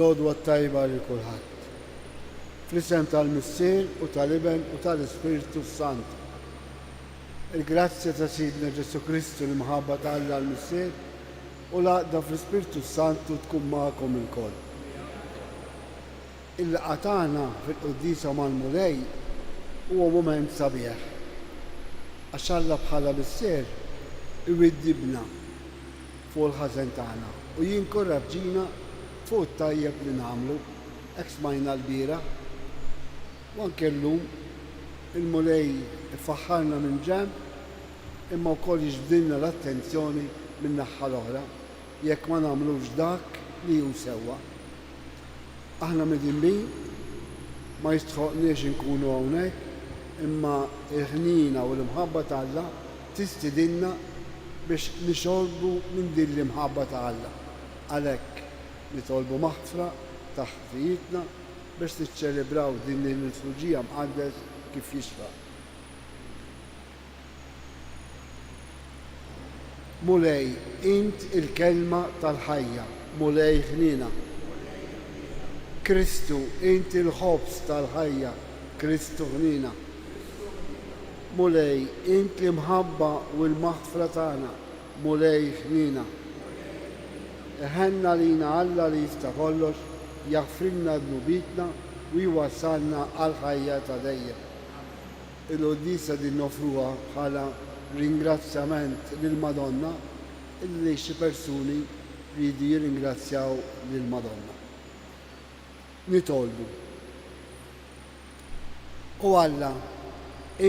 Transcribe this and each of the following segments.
L-għodwa tajba li kulħadd. Fl-isem tal-Missier u tal-Iben u tal-Ispiritu Sant. Il-grazzja ta' Sidna Ġesu Kristu l-mħabba ta' Alla l-Missier u l-għaqda fl-Ispiritu Santu tkun magħkom ilkoll. Il-laqgħa tagħna fil-Qudiesa mal-Mulej huwa mument sabiħ. Għax Alla bħala Missier iwiddibna fuq il-ħażen tagħna u jinkoraġġina fuq it-tajjeb li nagħmlu hekk smajna l-bieraħ. U anke llum il-Mulej ifaħħarna minn ġenb imma wkoll jiġbdilna l-attenzjoni minn naħa l-oħra jekk ma nagħmlux dak li hu sewwa. Aħna midinbin ma jistħoqniex inkunu hawnhekk imma l-ħnina u l-imħabba ta' Alla tistidilna biex nixorbu minn din l-imħabba ta' Alla. Għalhekk nitolbu maħfra ta' ħtijietna biex niċċelebraw din il-liturġija mqaddes kif jixra. Mulej, int il-kelma tal-ħajja, Mulej ħnina. Kristu, int il-ħobs tal-ħajja, Kristu ħnina. Mulej, int l-imħabba u l-maħfra tagħna, Mulej ħnina. Ħenna lina Alla li jista' kollox, jaħfrilna dnubitna u jwassalna għal-ħajja ta' dejjem. Il-Qudiesa din nofruha bħala ringrazzjament lill-Madonna illi xi persuni jridu jirringrazzjaw lill-Madonna. Nitolbu. U Alla,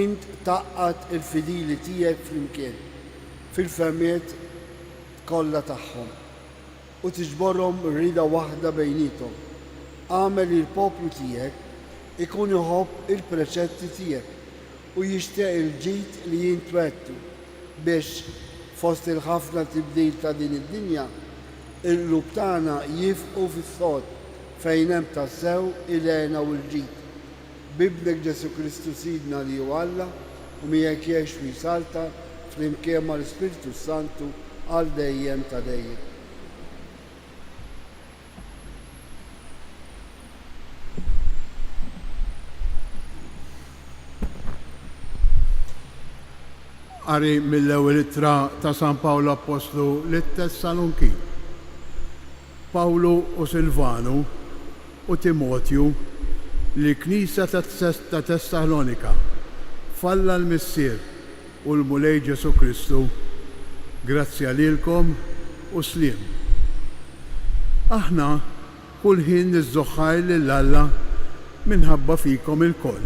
int taqqat il-fidili tiegħek flimkien fil-femiet kollha tagħhom u tiġborhom rida waħda bejnietom. Għamel il-poplu tiegħek ikun iħobb il-preċetti tiegħek u jixtieq il-ġid li jintwettu biex fost il-ħafna tibdil ta' din id-dinja il-lub tagħna jifqu fis-sod fejn hemm tassew il-għena u l-ġid. Bibnek Ġesu Kristu Sidna li hu Alla u miegħek jgħix u jsalta flimkien mal-Ispiritu Santu għal dejjem ta' dejjem. Qari mill-ewwel ittra ta' San Pawlu Apostlu lit-Tessaloniki. Pawlu u Silvanu u Timotju li Knisja ta' Tessalonika falla l-Missier u l-Mulej Ġesu Kristu, grazzja lilkom u sliem. Aħna kull ħin niżżoħħar lil Alla minħabba fikom ilkoll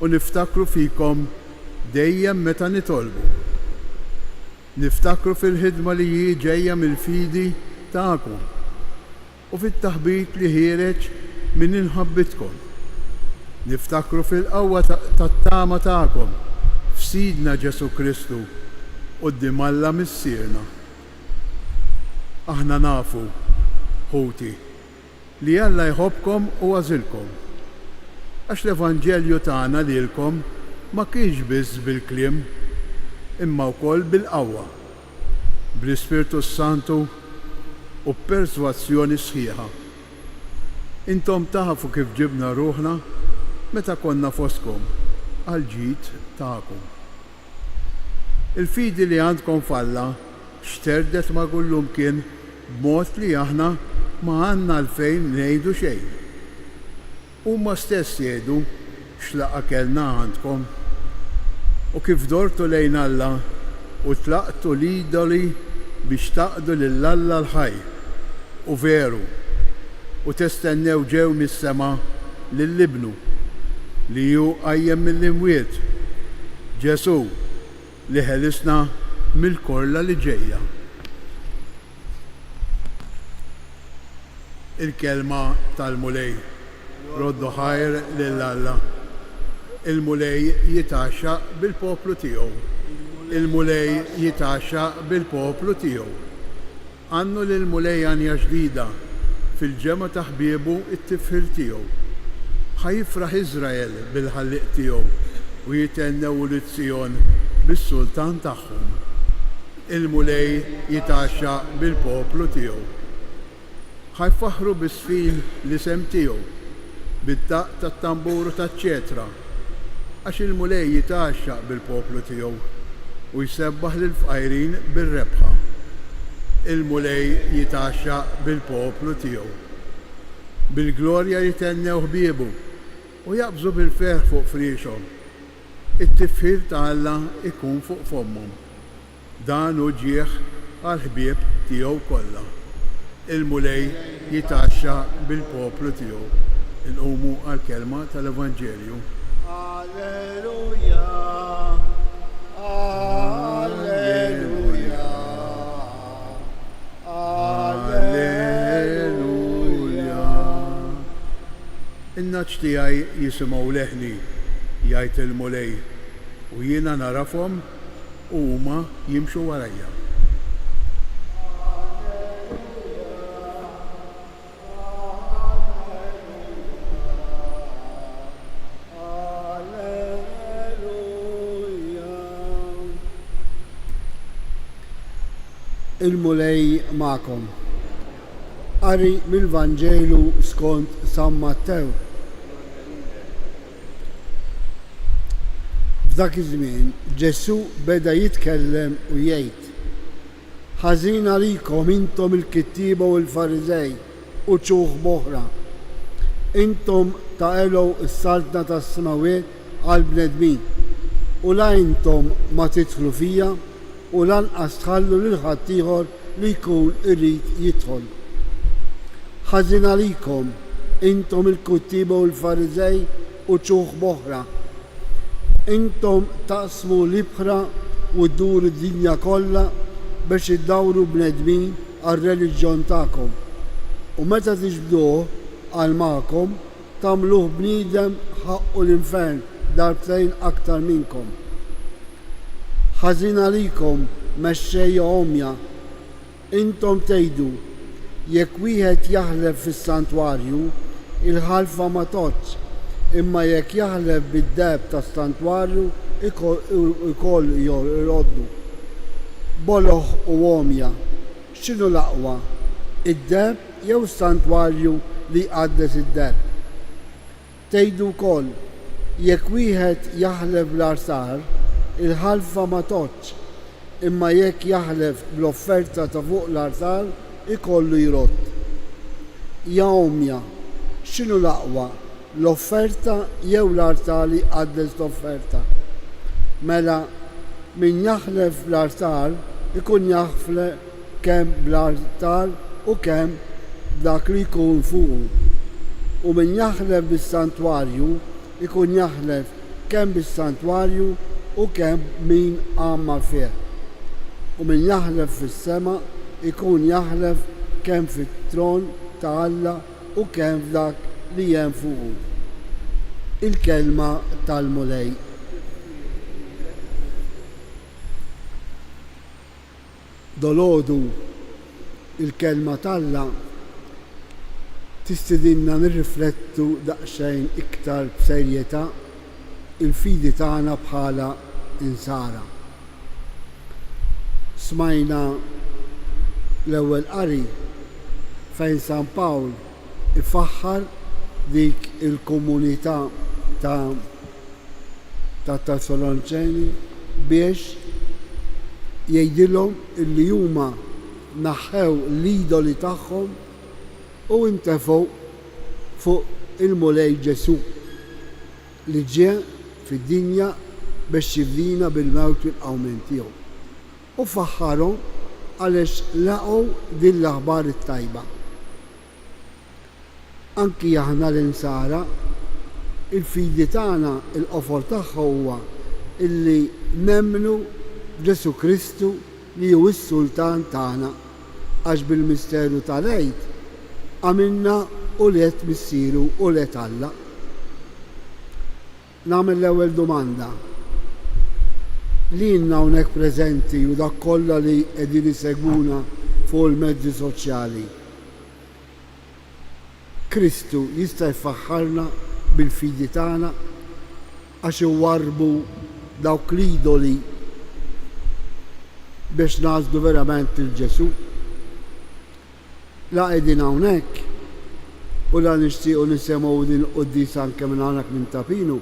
u niftakru fikom dejjem meta nitolbu. Niftakru fil-ħidma li ġejja mill-fidi tagħkom u fit-taħbit li ħireġ minn inħabbitkom. Niftakru fil-qawwa tat-tama tagħkom f'Sidna Ġesu Kristu quddiem Alla Missierna. Aħna nafu, ħuti, li Alla jħobbkom u għażilkom għax l-Evanġelju tagħna lilkom ma kienx biss bil-kliem, imma wkoll bil-qawwa, bl-Ispiritu Santu u perswazzjoni sħiħa. Intom tafu kif ġibna ruħna meta konna fostkom għal-ġid tagħkom. Il-fidi li għandkom falla xterdet ma' kullum kien b'mod li aħna ma għandna għalfejn ngħidu xejn. Huma stess jgħidu x'laqgħa kellna għandkom u kif dortu lejn Alla u tlaqtu l-idoli biex taqdu lil Alla l-ħaj u veru u testennew ġew mis-sema lill-Ibnu li hu qajjem mill-imwiet, Ġesu li ħelisna mill-korla li ġejja. Il-kelma tal-Mulej roddu ħajr lil Alla. Il-Mulej jitaxxa bil-poplu tiegħu. Il-Mulej jitaxxa bil-poplu tiegħu. Għannu lil-Mulej għanja ġdida fil-ġemma ta' ħbiebu it-tifħil tiegħu. Ħajfraħ Iżrael bil-ħalliq tiegħu u jitennew l-Tzjon bis-sultan tagħhom. Il-Mulej jitaxxa bil-poplu tiegħu. ħajfaħru bis-sfin l-isem tiegħu bit-taq tat-tambur taċ-ċetra għax il-mulej jitaxxaq bil-poplu tiegħu u jsebbaħ lill-fqajrin bir-rebħa. Il-mulej jitaxxaq bil-poplu tiegħu. Bil-glorja jitennew ħbiebu u jaqbżu bil-ferħ fuq friexhom. It-tifħir ta' Alla ikun fuq fommhom. Dan hu ġieħ għall-ħbieb tiegħu kollha. Il-mulej jitaxxaq bil-poplu tiegħu. Inqumu għall-kelma tal-Evanġelju. Alleluja, alleluja, alleluja. In-naċ tiegħi jisimgħu leħni, jgħid il-mulej, u jiena narafhom u huma jimxu warajja. Il-mulej ma'kom. Qari mill-Vanġelu skont San Mattew. F'dak iż-żmien Ġesu beda jitkellem u jgħid: ħażin għalikom intom il-kittiba u l-Fariżej u ċuħ boħra. Intom taqelgħu s-saltna tas-smawiet għall-bnedmin u la intom ma tidħlu fija u lanqas tħallu lil ħadd ieħor li jkun irid jidħol. Ħażin għalikom intom il-kittiba u l-Fariżej u ċuħ boħra. Intom taqsmu l-ibħra u ddur id-dinja kollha biex iddawru bnedmin għar-reliġjon tagħkom. U meta tiġbduh għal magħkom tagħmluh bniedem ħaqqu l-infern darbtejn aktar minnkom. Ħażin għalikom mexxejja omja. Intom tgħidu jekk wieħed jaħlef fis-santwarju il-ħalfa ma tgħodx, imma jekk jaħlef bid-deb tas-santwarju ikoll jroddu. Boloħ u omja, x'inhu l-aqwa? Id-deb jew s-santwarju li qaddes id-deb? Tgħidu wkoll jekk wieħed jaħlef bl-arsar il-ħalfa ma tgħodx, imma jekk jaħlef bl-offerta ta' fuq l-arsar ikollu jrott. Ja omja, x'inhu l-aqwa? L-offerta jew l-artar li qaddes l-offerta? Mela min jaħlef bl-artar ikun jaħlef kemm bl-artar u kemm dak li jkun fuqu. U min jaħlef bis-santwarju ikun jaħlef kemm bis-santwarju u kemm min għamma fih. U min jaħlef fis-sema ikun jaħlef kemm fit-tron ta' Alla u kemm f'dak li hemm fuqu. Il-kelma tal-mulej. Dolodu il-kelma tal-Alla tistidinna nirriflettu daqsxejn iktar b'serjetà il-fidi tagħna bħala insara. Smajna l-ewwel qari fejn San Pawl ifaħħar dik il-komunità ta' Tessaloniċeni biex jgħidilhom illi huma naħħew l-idoli tagħhom u intefgħu fuq il-mulej Ġesu li ġie fid-dinja biex jifdina bil-mewt u l-qawmien tiegħu. U faħħarhom għaliex laqgħu din l-aħbar it-tajba. Anki aħna l-insara, il-fidi tagħna il-qofol tagħha huwa illi nemmnu Ġesu Kristu li hu s-Sultan tagħna għax bil-misteru tal-Għid għamilna u let missieru u let Alla. Nagħmel l-ewwel domanda. Lilna hawnhekk preżenti u dak kollha li qegħdin isegwuna fuq il-mezzi soċjali. Kristu jista' jfaħħarna bil-fidi tagħna għax iwarbu dawk l-idoli biex nażlu verament il-Ġesu. la qegħdin hawnhekk u la nixtiequ nisemgħu din il-qudies anke minn hawnhekk minn Tapinu,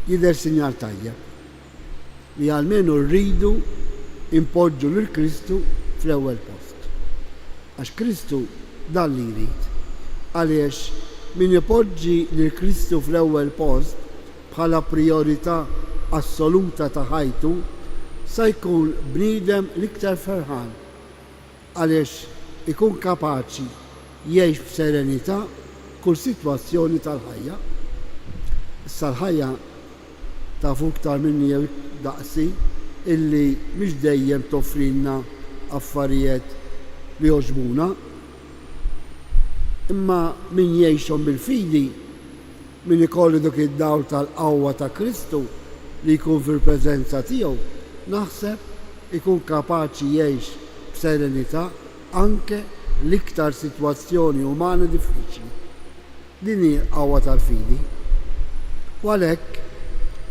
jidher sinjal tajjeb li għalmenu rridu impoġġu lil Kristu fl-ewwel post. Għax Kristu dan li jrid. Għaliex min ipoġġi lil Kristu fl-ewwel post bħala priorità assoluta ta' ħajtu sa jkun bniedem l-iktar ferħan għaliex ikun kapaċi jgħix b'serenità kull sitwazzjoni tal-ħajja. Issa l-ħajja tafu iktar minni jew daqsi illi mhix dejjem toffrilna affarijiet li jogħġbuna, imma min jgħixhom bil-fidi, min ikollu dik id-dawl tal-qawwa ta' Kristu li jkun fil-preżenza tiegħu, naħseb ikun kapaċi jgħix b'serenità anke l-iktar sitwazzjoni umani diffiċli. Din hi qawwa tal-fidi. U għalhekk,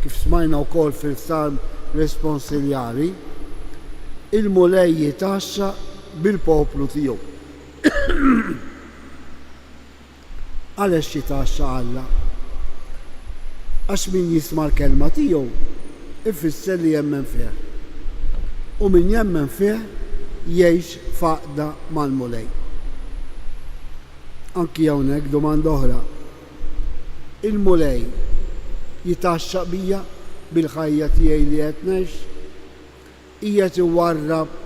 kif smajna wkoll fil-Psalm responsiljari, il-mulej jitaxxa bil-poplu tiegħu. Għalex jitaxxa Alla? Għax min jisma' l-kelma tiegħu ifisser li jemmen fih. U min jemmen fih jgħix faqda mal-mulej. Anki hawnhekk domanda oħra. Il-mulej jitaxxa bija bil-ħajja tiegħi li qed ngħix? Qiegħed iwarrab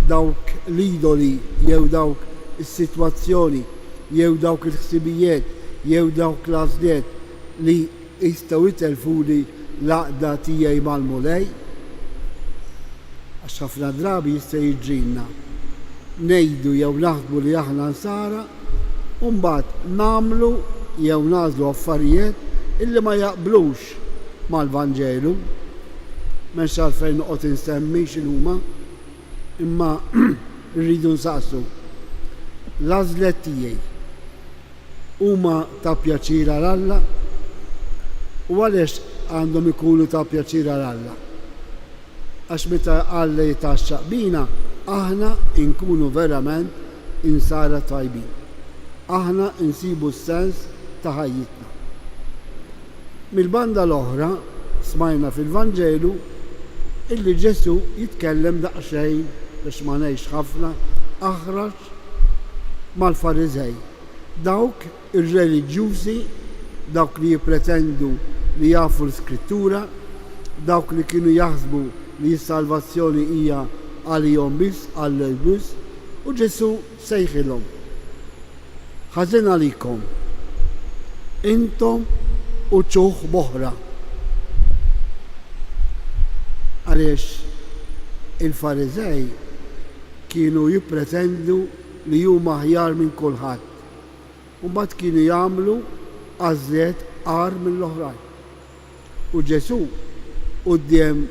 dawk l-idoli jew dawk is-sitwazzjoni jew dawk il-ħsibijiet jew dawk l-għażliet li jistgħu jitelfuli l-għaqda tiegħi mal-mulej? Għax ħafna drabi jista' jiġrilna ngħidu jew naħsbu li aħna nsara u mbagħad nagħmlu jew nagħżlu affarijiet illi ma jaqblux mal-Vanġelu. M'hemmx għalfejn noqgħod insemmi x'inhuma, imma rridu nsaqsu l-għażliet tiegħi huma ta' pjaċir għal Alla u għaliex għandhom ikunu ta' pjaċir għal Alla? Għax meta Alla jitaxxa bina aħna nkunu verament insara tajbin. Aħna insibu s-sens ta' ħajjitna. Mil-banda l-oħra smajna fil-Vanġelu illi Ġesu jitkellem daqsxejn biex ma ngħidx ħafna aħraġ mal-Fariżej. Dawk ir-reliġjużi, dawk li jippretendu li jafu l-Skrittura, dawk li kienu jaħsbu li s-salvazzjoni hija għalihom biss, għall biss, u Ġesu sejħilhom. Ħażin għalikom, intom u ċuħ boħra. Għaliex il-Fariżej kienu jippretendu li huma aħjar minn kulħadd. U mbagħad kienu jagħmlu għażliet għar mill-oħrajn. U Ġesu quddiem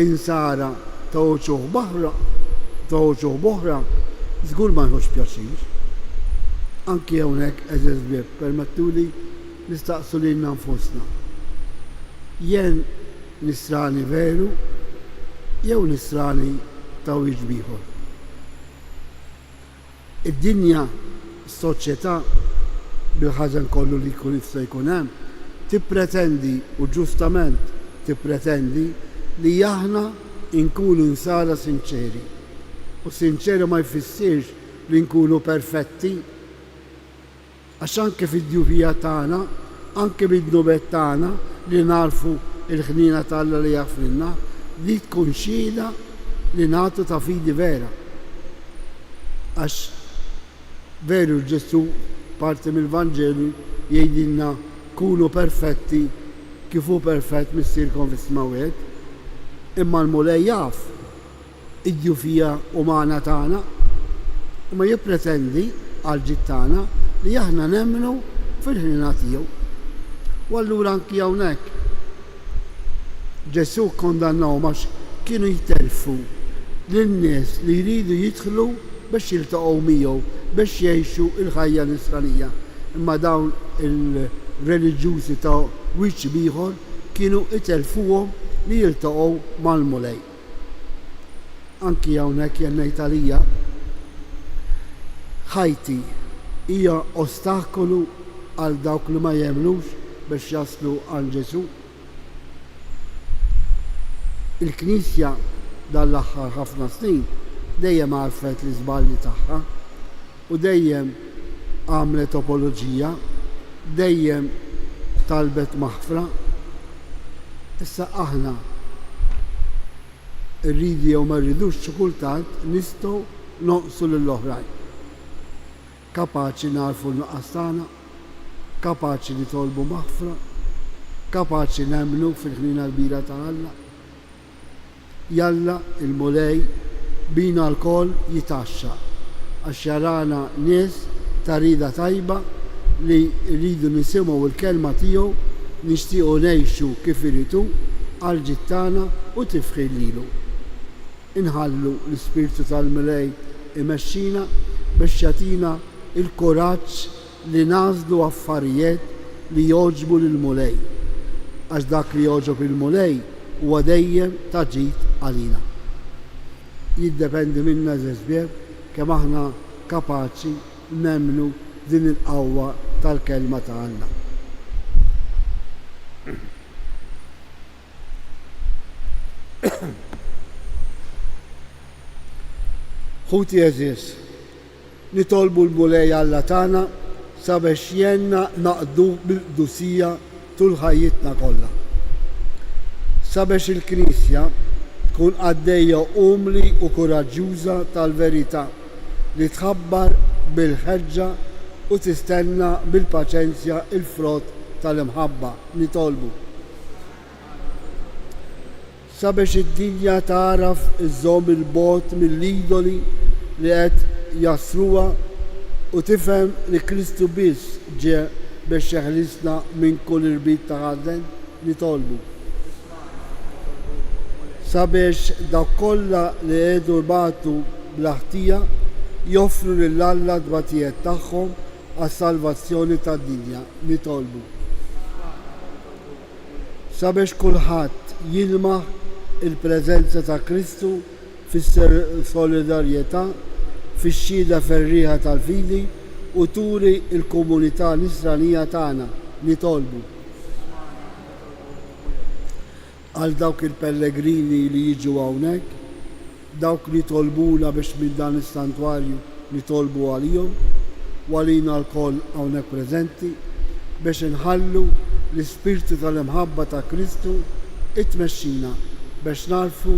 insara ta' ċuħ boħra żgur ma jħoss pjaċir. Anki hawnhekk eżeż bieb permettuli nistaqsu lilna nfusna. Jien nisrani veru jew nisrani ta' wieġeb ieħor. Id-dinja, s-soċjetà bil-ħażen kollu li jkun jista' jkun hemm tippretendi u ġustament tippretendi li aħna nkunu nsara sinċeri. U sinċeri ma jfissirx li nkunu perfetti. Għax anke fid-djufija tagħna, anke bid-nubet tagħna li narfu il-ħnina tal-Alla li jaffrilna, li tkun xhieda li nagħtu ta' fidi vera. Għax veru Ġesu parti mill-Vanġelu jgħidilna kunu perfetti kif hu perfett missierkom fis-smawiet, imma l-mulej jaf id-djufija umana tagħna u ma jippretendi għal ġid tagħna li aħna nemmnu fil-ħnina tiegħu. U allura anki hawnhekk Ġesu kondannahom għax kienu jitelfu lin-nies li jridu jidħlu biex jiltaqgħu miegħu biex jgħixu l-ħajja nisranija. Imma dawn il-reliġjużi ta' wieġeb ieħor kienu itelfuhom li jiltaqgħu mal-mulej. Anki hawnhekk jien ngħid għalija ħajti hija ostakolu għal dawk li ma jemnux biex jaslu għal Ġesu. Il-Knisja dal-aħħar ħafna snin dejjem għarfet l-iżbalji tagħha u dejjem għamlet apoloġija, dejjem talbet maħfra. Issa aħna rridi jew ma rridux xi kultant nistgħu noqsu lill-oħrajn. Kapaċi narfu l-nuqqas tagħna, kapaċi nitolbu maħfra, kapaċi nemmnu fil-ħnina l-kbira ta' Alla. Jalla il-mulej bina l-kol jitaxxa għax jarana nies ta' rida tajba li rridu nisimgħu l-kelma tiegħu, nixtiequ ngħixu kif iridu għal ġittana u tifħil lilu. Inħallu l-ispirtu tal-mulej imexxina biex jagħtina il-kuraġġ li nażlu affarijiet li jogħġbu lill-mulej għax dak li jogħġob il-mulej huwa dejjem ta' ġid għalina. Jiddependi minna żbieb kemm aħna kapaċi nemmnu din il-qawwa tal-kelma ta' Alla. Ħuti eżis, nitolbu l-mulej Alla tagħna sabiex jenna naqdu bil-qdusija tul ħajjitna kollha. Sabiex il-Knisja tkun għaddejja umli u kuraġġjuża tal-verità li tħabbar bil-ħeġġa u tistenna bil-paċenzja il-frott tal-imħabba nitolbu. Sabiex id-dinja taraf iżżomm il-bot mill-idoli li qed jasruha u tifhem li Kristu biss ġie biex jeħlisna minn kull irbit ta' ħażen nitolbu. Sabiex dak kollha li qiegħdu jbagħtu bl-ħtija joffru lil Alla d-dbatijiet tagħhom għas-salvazzjoni tad-dinja nitolbu. Sabiex kulħadd jilmaħ il-preżenza ta' Kristu fis-solidarjetà fix-xhieda ferriħa tal-fidi u turi il-komunità nisranija tagħna nitolbu. Għal dawk il-pellegrini li jiġu hawnhekk, dawk li tolbuna biex minn dan is-santwarju nitolbu għalihom u għalina l-koll hawnhekk preżenti biex inħallu l-ispirtu tal-imħabba ta' Kristu itmexxina biex narfu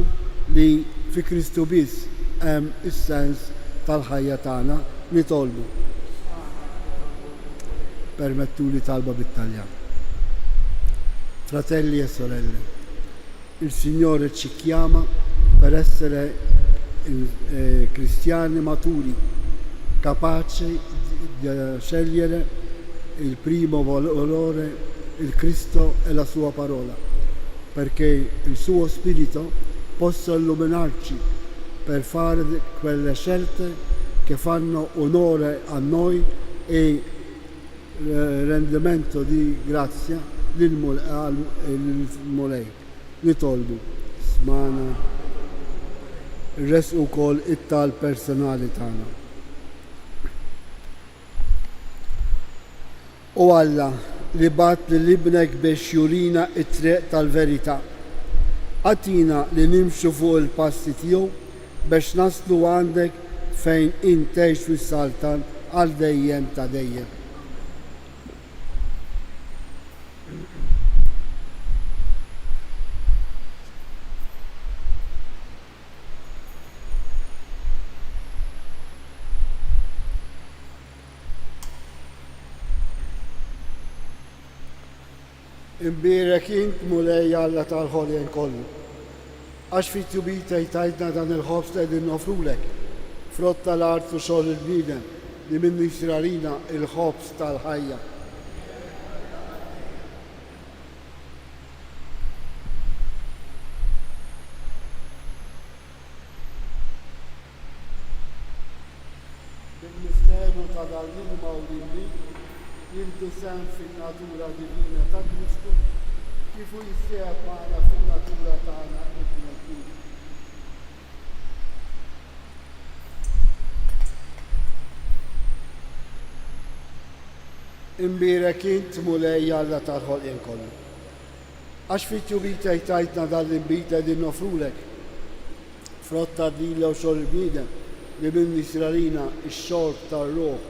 li fi Kristu biss hemm is-sens tal-ħajja tagħna nitolbu. Permettuli talba bit-Taljan. Fratelli e sorelle, il Signore ci chiama per essere cristiani maturi, capaci di scegliere il primo valore, il Cristo e la sua parola, perché il suo Spirito possa illuminarci per fare quelle scelte che fanno onore a noi e rendimento di grazia lil-mulej. Nitolbu smana res ukoll it-tal personali tagħna. U Alla li bat lil-ibnek biex jurina it-triq tal-verità. Għatina li nimxu fuq il-passi tiegħu biex naslu għandek fejn intejx fis-saltan għal dejjem ta' dejjem. Imbirek int mulej Alla tal-ħoljen kollu. Għax fit tubita jtajtna dan il-ħobs ta' din nofrulek. Frott tal-art u xogħol il-bniedem li minnu jisrarina il-ħobs tal-ħajja. Bil-misteru ta' dal-ilma u l-inbit jintisem fin-natura divina ta' Kristu kif hu jissieħab magħna fin-natura tagħna id-bnedmin. Imbirek int mulej Alla tal-ħolqien kollu. Għax fit-tjubita jtajtna dal-imbita din nofrulek. Frotta dilla u xor il-bnidem li minni sirarina ix-xorb tar-ruħ.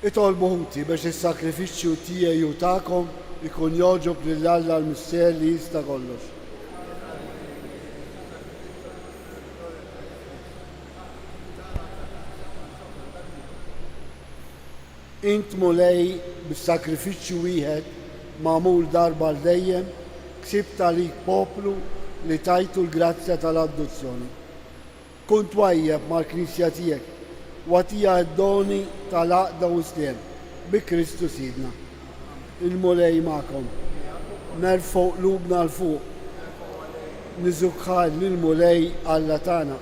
Itolbu ħuti biex il-sakrifiċċju tiegħi u tagħkom ikun joġob lill-Alla l-Mister li jista' kollox. Int mulej bis-sakrifiċċju wieħed magħmul darba l dejjem ksibt għalik poplu li tajtu l-grazzja tal-adozzjoni. Kun twajjeb mal-Knisja tiegħek watija d-doni tal-aqda u sliem bi Kristu sidna. Il-mulej ma'kom. Nerfgħu qlubna l-fuq. Niżukħal lill-mulej Alla tagħna.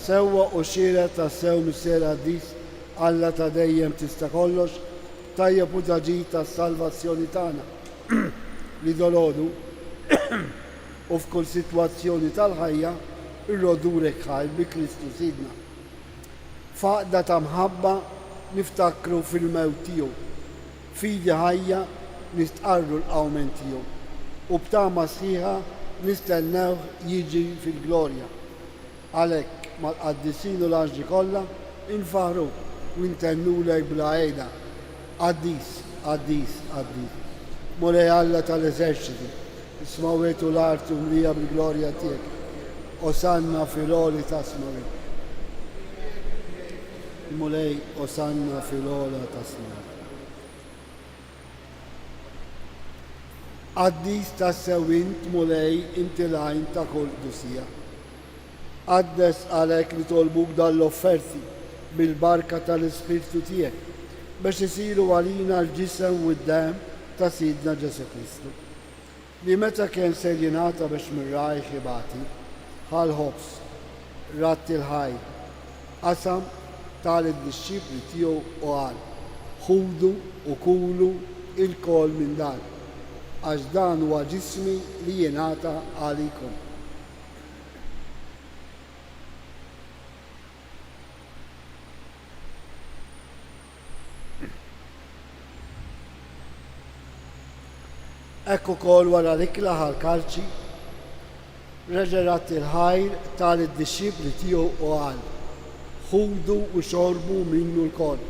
Sewwa u xira ta' sew Mister Qaddis Alla ta' dejjem tista' kollox, tajjeb u taġid tas-salvazzjoni tagħna li dolodu u f'kull sitwazzjoni tal-ħajja irrodurek ħajr bi Kristu sidna. Faqda ta' mħabba niftakru fil-mewt tiegħu, fidi ħajja nistqarru l-qawmen tiegħu u b'tama sħiħa nistennew jiġi fil-glorja. Għalhekk mal-qaddisin u l-anġli kollha infaħru u ntennulek bla għejda. Qaddis, Qaddis, Qaddis. Mulej Alla tal-eżerċiti, ismawet u l-art u mlija bil-glorja tiegħek. Osanna fil-oli tasmawet. Mulej osanna fil-ola tasmawet. Qaddis tas-sewint mulej inti lajn ta' kull dusija. Qaddes għalhekk li tolbuk dal-offerti bil-barka tal-Ispirtu tiegħek biex isiru għalina l-ġisem u d-dem ta' Sidna Ġesu Kristu. Li meta kien se jingħata biex mir-rajħ ibati, ħal-ħobs, ratti l-ħaj, qasam tal-disċipli tiegħu u qal, ħudu u kulu il-kol minn dan, għax dan huwa ġismi li jingħata għalikom. Ekku kol wara l-ikla ħal-kalċi, reġerat il-ħajr tal-disċipli tiegħu u qal, ħudu u xorbu minnu l-kol,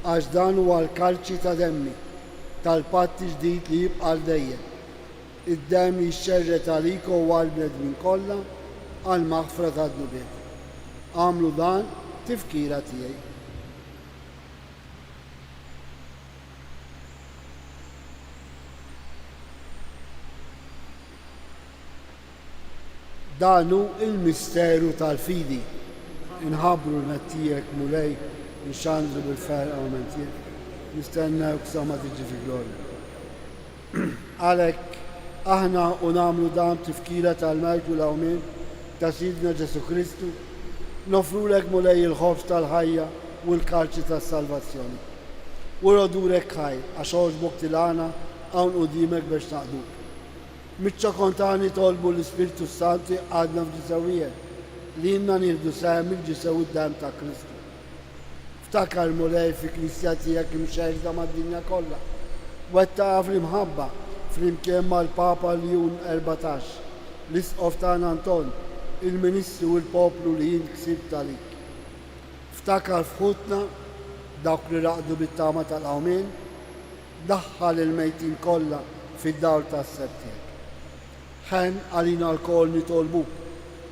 għax dan huwa l-kalċi ta' demmi, tal-patti ġdid li jibqa' dejjem. Id-dem li xxerret għaliku u għal-bnedmin kollha għal-maħfra tad-nubiet. Għamlu dan tifkira tiegħi. Danu il-misteru tal-fidi. Inħabru l-mettijek mulej, nxandru bil-ferqa u mentijek. Nistennew ksama tiġi fi glorja. Għalek, aħna u namlu dan tifkira tal-mewt u l-awmin ta' Sidna Ġesu Kristu, nofrulek mulej il-ħobs tal-ħajja u l-kalċi tas-salvazzjoni. U rodurek ħaj, għax oġbok tilana għawn u dimek biex naqduk. Mitċa kontani tolbu l-Ispirtu Santi għadna f'ġisawijiet li jinna nieħdu sehem il-ġisaw id-dem ta' Kristu. Ftakar mulej fi Knisja tiegħek imxerda mad-dinja kollha. Wettaqa fl-imħabba flimkien mal-Papa Ljun 14, l-Isqof tagħna Anton, il-Ministru u l-poplu li jien ksibt għalik. Ftakar f'ħutna dawk li raqdu bit-tama tal-qawmien, daħħal il-mejtin kollha fid-dawl tas-sebt. Ħen għalina l-kol nitolbuk,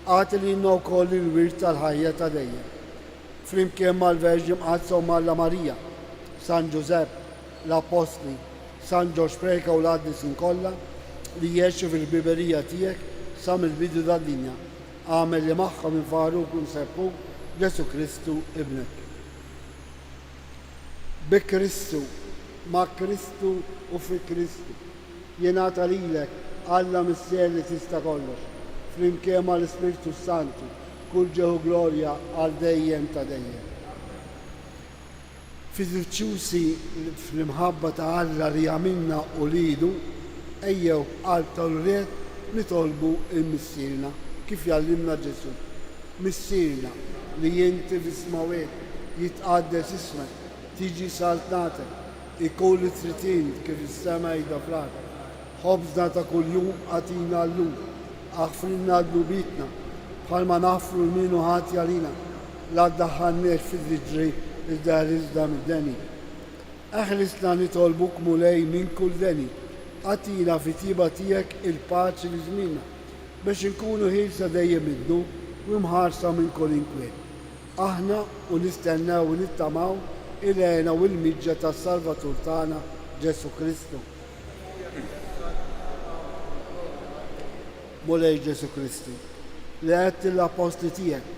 għati li jinnu kol il-wirt tal-ħajja ta' dejjem. Flimkien mal-Verġi mqazza u Malla Marija, San Ġusepp, l-Apostli, San Ġorġ Preka u l-Qaddisin kollha li jgħixu fil-biberija tiegħek sa mill-bidu tad-dinja. Għamel li magħhom infaruk u nsebbuk Ġesu Kristu ibnek. Bi Kristu, ma' Kristu u fi Kristu jingħata lilek Alla Mister li tista' kollox, flimkien mal-Ispirtu Santu, kull ġeħu glorja għal dejjem ta' dejjem. fiduċjusi fl-imħabba ta' Alla li għamilna u lidu, ejjew qalb tal-ried nitolbu il-missirna kif jallimna Ġesu. Missirna li jinti f'ismawet jitqaddes ismek, tiġi saltnatek, ikun li tritin kif is-sema jgħidha fl-ard. Ħobżna ta' kuljum għatina llum, aħfrinna d-dubitna, bħalma nafru l-minu ħati għalina, la ddaħħalniex fid-riġri iż-daħrizda mid-deni. Eħlisna nitolbuk mulej minn kull deni, għatina fi tiba tiegħek il-paċi li żminna, biex inkunu ħilsa dejjem iddu u mħarsa minn kull inkwiet. Aħna u nistennew u nittamaw il-għena u l-miġġa tas-Salvatur tagħna Ġesu Kristu. Mulej Ġesu Kristu, li għedt l-apostli tiegħek,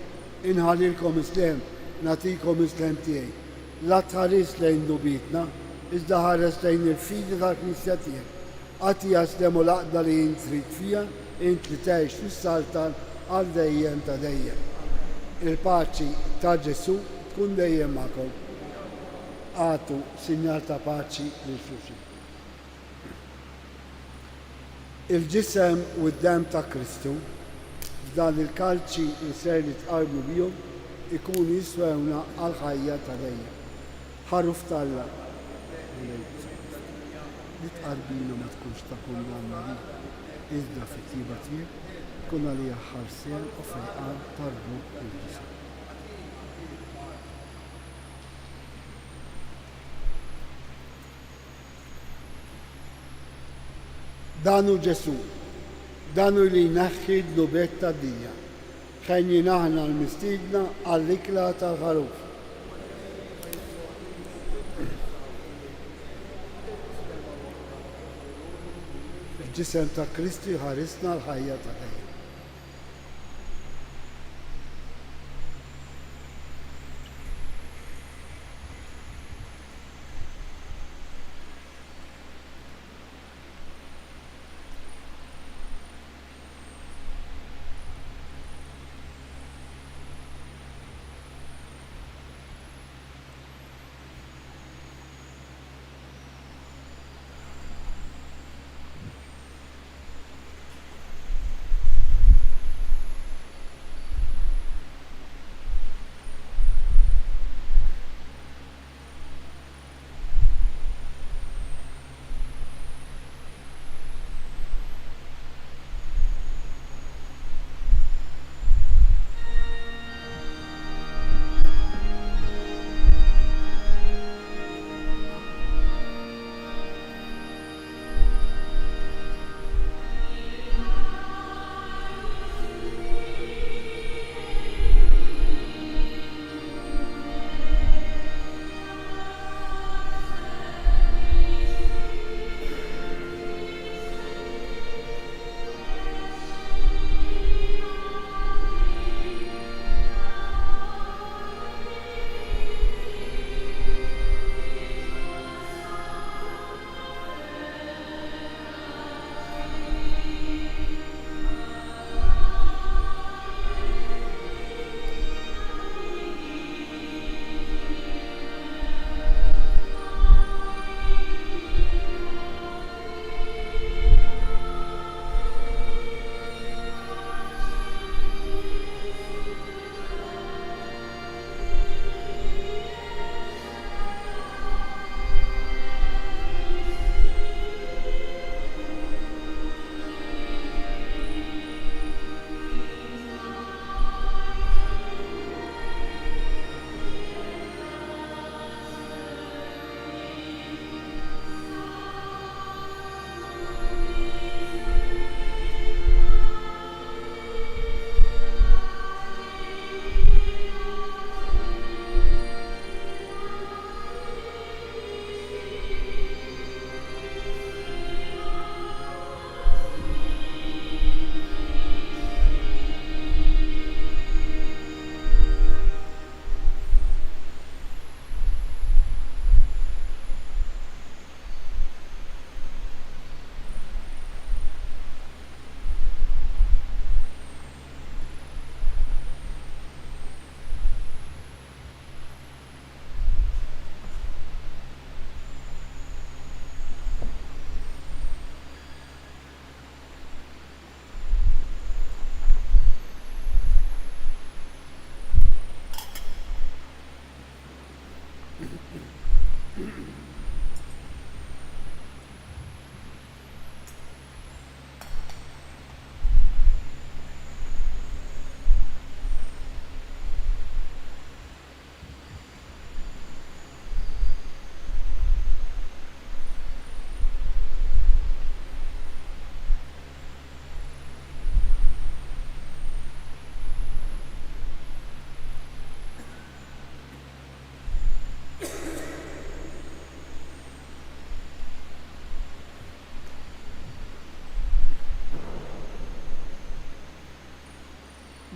inħalilkom islem, natikom islem tiegħi. La tħares lejn dubitna, iżda ħares lejn il-fidi tal-Knisja tiegħek. Għati jaslemu l-aqda li jint trid fija, int li tgħix fis-saltan għal dejjem ta' dejjem. Il-paċi ta' Ġesu tkun dejjem magħkom. Għatu sinjal ta' paċi lil xulxin. Il-ġisem u d-dem ta' Kristu f'dan il-kalċi li ser li tqarbu bihom ikun jiswewna għal ħajja ta' dejjem. Ħaruf tal-Alla li tqarbina ma tkunx ta' kundanna li iżda fit-tiba tiegħek tkun għalija ħarsien u fejqan tar-ruħ il-ġisem. Danu Ġesu, danu li naħħi d-dubet ta' dinja, ħajni naħna l-mistidna għall-ikla ta' ħaruf. Il-ġisem ta' Kristi ħarisna l-ħajja ta' dejjem.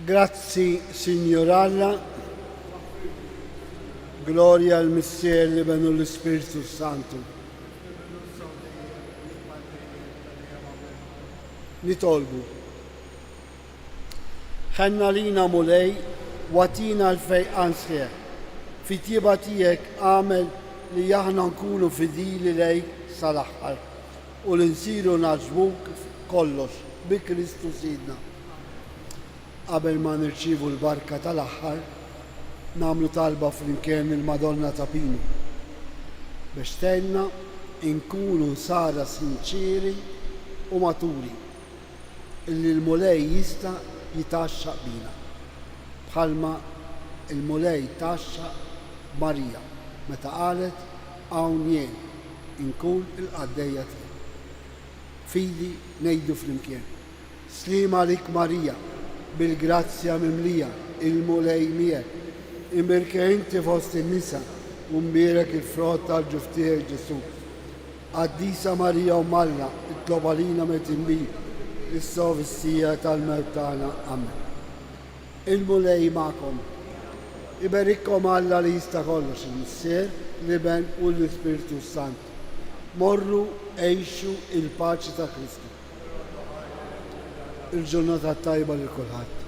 Grazzi, Signoralla. Gloria al Missier li benu l-Spiritu Santu. Nitolbu. Ħenna lina mulej, watina l-fejqan sħiħ. Fit-tieba tiegħek għamel li aħna nkunu fidili lejk sal-aħħar u li nsiru naġbuk kollox bi Kristu Sidna. Qabel ma nirċievu l-barka tal-aħħar, namlu talba flimkien il-Madonna ta' Pino biex tenna nkunu sara sinċiri u maturi illi l-mulej jista' jitaxxa bina bħalma il-mulej taxxa Marija meta qalet hawn jien inkun il-qaddejja tiegħek. Fidi ngħidu flimkien. Slima lik Marija bil-grazzja mimlija il-mulej miegħek. Imbirke inti fost in-nisa u mbirek il-frott tal-ġuf tiegħek Ġesu. Qaddisa Marija u Malla itlob għalina meta nbir is-sovissija tal-mewt tagħna. Amen. Il-mulej magħkom. Iberikkom Alla li jista' kollox il-Missier, l-Iben u l-Ispiritu Sant. Morru għejxu il-paċi ta' Kristu. Il-ġurnata tajba lil kulħadd.